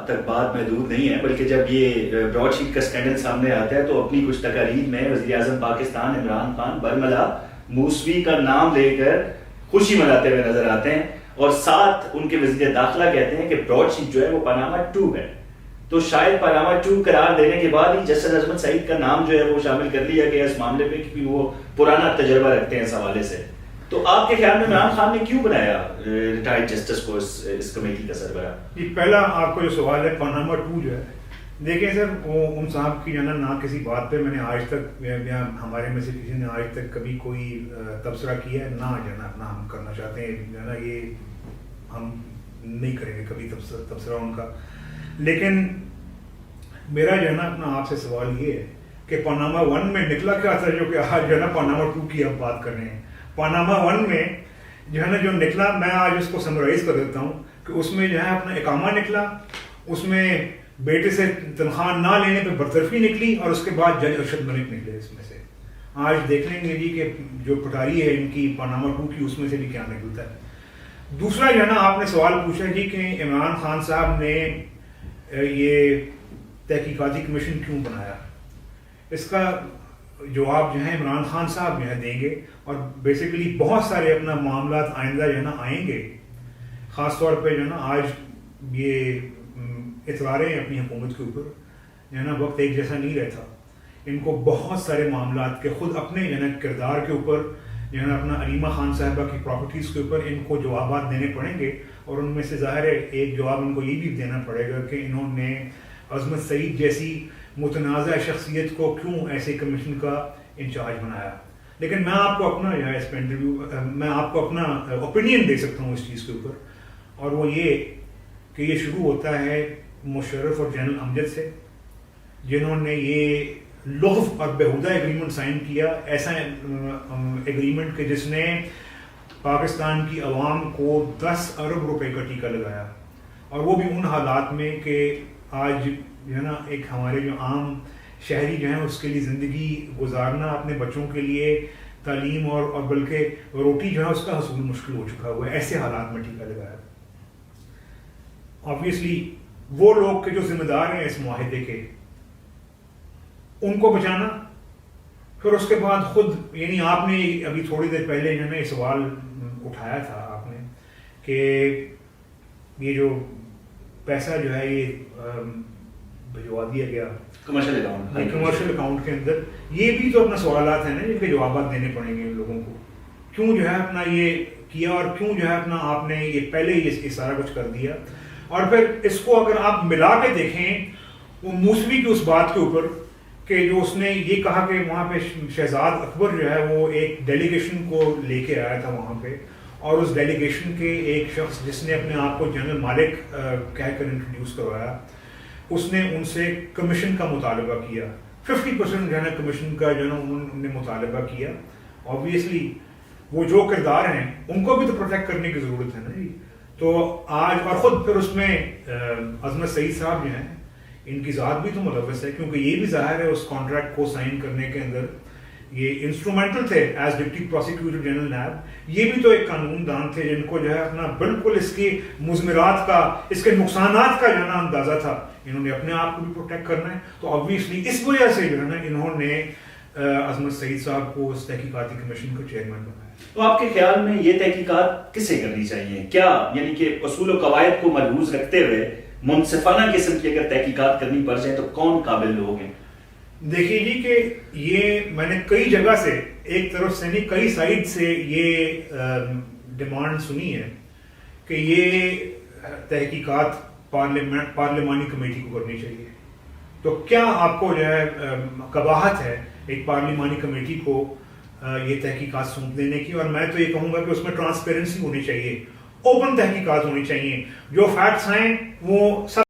تک بات محدود نہیں ہے، بلکہ جب یہ براڈ شیٹ کا اسکینڈل سامنے آتا ہے تو اپنی کچھ تقاریر میں وزیر اعظم پاکستان عمران خان برملا موسوی کا نام لے کر خوشی مناتے ہوئے نظر آتے ہیں، اور ساتھ ان کے وزیر داخلہ کہتے ہیں کہ براڈ شیٹ جو ہے وہ پاناما 2 ہے. تو شاید پاناما 2 قرار دینے کے بعد ہی جسٹس عصمت سعید کا نام جو ہے وہ شامل کر لیا گیا اس معاملے پہ، کیونکہ وہ پرانا تجربہ رکھتے ہیں اس حوالے سے. تو آپ کے خیال میں عمران خان نے کیوں بنایا ریٹائرڈ جسٹس کو اس کمیٹی کا سربراہ؟ جی، پہلا آپ کا جو سوال ہے پاناما 2 جو ہے، دیکھیں سر، وہ ان صاحب کی جو ہے نہ کسی بات پہ میں نے آج تک ہمارے میں سے کسی نے آج تک کبھی کوئی تبصرہ کیا ہے، نہ جو ہے نا ہم کرنا چاہتے ہیں، جو ہے نا یہ ہم نہیں کریں گے کبھی تبصرہ ان کا. لیکن میرا جو ہے نا اپنا آپ سے سوال یہ ہے کہ پاناما 1 میں نکلا کیا تھا جو کہ آج جو ہے نا پاناما 2 کی آپ بات کر رہے ہیں. پاناما 1 میں جو ہے نا جو نکلا، میں آج اس کو سمرائز کر دیتا ہوں کہ اس میں جو ہے اپنا اقامہ نکلا، اس میں بیٹے سے تنخواہ نہ لینے پہ برطرفی نکلی، اور اس کے بعد جج ارشد ملک نکلے اس میں سے. آج دیکھ لیں گے جی کہ جو پٹاری ہے ان کی پاناما 2 کی، اس میں سے بھی کیا نکلتا ہے. دوسرا جو ہے نا آپ نے سوال پوچھا جی کہ عمران خان صاحب نے یہ تحقیقاتی کمیشن کیوں بنایا. اس کا جواب جو ہے عمران خان صاحب جو ہے دیں گے، اور بیسیکلی بہت سارے اپنا معاملات آئندہ جو ہے نا آئیں گے. خاص طور پہ جو ہے نا آج یہ اطلاعیں اپنی حکومت کے اوپر جو ہے نا وقت ایک جیسا نہیں رہتا. ان کو بہت سارے معاملات کے خود اپنے جو ہے نا کردار کے اوپر جو ہے نا اپنا علیمہ خان صاحبہ کی پراپرٹیز کے اوپر ان کو جوابات دینے پڑیں گے. اور ان میں سے ظاہر ہے ایک جواب ان کو یہ بھی دینا پڑے گا کہ انہوں نے عصمت سعید جیسی متنازع شخصیت کو کیوں ایسے کمیشن کا انچارج بنایا. لیکن میں آپ کو اپنا جو ہے اس پہ میں آپ کو اپنا اوپینین دے سکتا ہوں اس چیز کے اوپر، اور وہ یہ کہ یہ شروع ہوتا ہے مشرف اور جنرل امجد سے، جنہوں نے یہ لغو اور بےہودہ ایگریمنٹ سائن کیا. ایسا ایگریمنٹ کہ جس نے پاکستان کی عوام کو 10 ارب روپے کا ٹیکہ لگایا، اور وہ بھی ان حالات میں کہ آج جو ہے نا ایک ہمارے جو عام شہری جو ہیں اس کے لیے زندگی گزارنا، اپنے بچوں کے لیے تعلیم اور بلکہ روٹی جو ہے اس کا حصول مشکل ہو چکا ہوا ہے. ایسے حالات میں ٹیکہ لگایا. آبویسلی وہ لوگ کے جو ذمہ دار ہیں اس معاہدے کے، ان کو بچانا. پھر اس کے بعد خود، یعنی آپ نے ابھی تھوڑی دیر پہلے جو ہے نا یہ سوال اٹھایا تھا آپ نے کہ یہ جو پیسہ جو ہے یہ بھجوا دیا گیا کمرشل اکاؤنٹ کے اندر، یہ بھی تو اپنا سوالات ہیں نا جن کے جوابات دینے پڑیں گے ان لوگوں کو. کیوں جو ہے اپنا یہ کیا، اور کیوں جو ہے اپنا آپ نے یہ پہلے یہ سارا کچھ کر دیا. اور پھر اس کو اگر آپ ملا کے دیکھیں وہ موسوی کی اس بات کے اوپر کہ جو اس نے یہ کہا کہ وہاں پہ شہزاد اکبر جو ہے وہ ایک ڈیلیگیشن کو لے کے آیا تھا وہاں پہ، اور اس ڈیلیگیشن کے ایک شخص جس نے اپنے آپ کو جنرل مالک کہہ کر انٹروڈیوس کروایا، اس نے ان سے کمیشن کا مطالبہ کیا. 50% جو ہے نا کمیشن کا جو ہے نا انہوں نے مطالبہ کیا. آبویسلی وہ جو کردار ہیں ان کو بھی تو پروٹیکٹ کرنے کی ضرورت ہے نا جی. تو آج اور خود پھر اس میں عصمت سعید صاحب جو ہیں ان کی ذات بھی تو ملوث ہے، کیونکہ یہ بھی ظاہر ہے اس کانٹریکٹ کو سائن کرنے کے اندر یہ انسٹرومنٹل تھے as deputy prosecutor general NAB. یہ بھی تو ایک قانون دان تھے جن کو جو ہے اپنا بالکل اس کی مضمرات کا، اس کے نقصانات کا جو ہے نا اندازہ تھا. انہوں نے اپنے آپ کو بھی پروٹیکٹ کرنا ہے. تو آبویسلی اس وجہ سے جو ہے نا انہوں نے عصمت سعید صاحب کو اس تحقیقاتی کمیشن کا چیئرمین بنایا. تو آپ کے خیال میں یہ تحقیقات کسے کرنی چاہیے؟ کیا یعنی کہ اصول و قواعد کو ملحوظ رکھتے ہوئے منصفانہ قسم کی اگر تحقیقات کرنی پڑ جائے تو کون قابل لوگ ہیں؟ دیکھیے جی کہ یہ میں نے کئی جگہ سے، ایک طرف سے نہیں کئی سائڈ سے یہ ڈیمانڈ سنی ہے کہ یہ تحقیقات پارلیمانی کمیٹی کو کرنی چاہیے. تو کیا آپ کو جو ہے قباحت ہے ایک پارلیمانی کمیٹی کو یہ تحقیقات سونپ دینے کی؟ اور میں تو یہ کہوں گا کہ اس میں ٹرانسپیرنسی ہونی چاہیے، اوپن تحقیقات ہونی چاہیے. جو فیکٹس ہیں وہ سب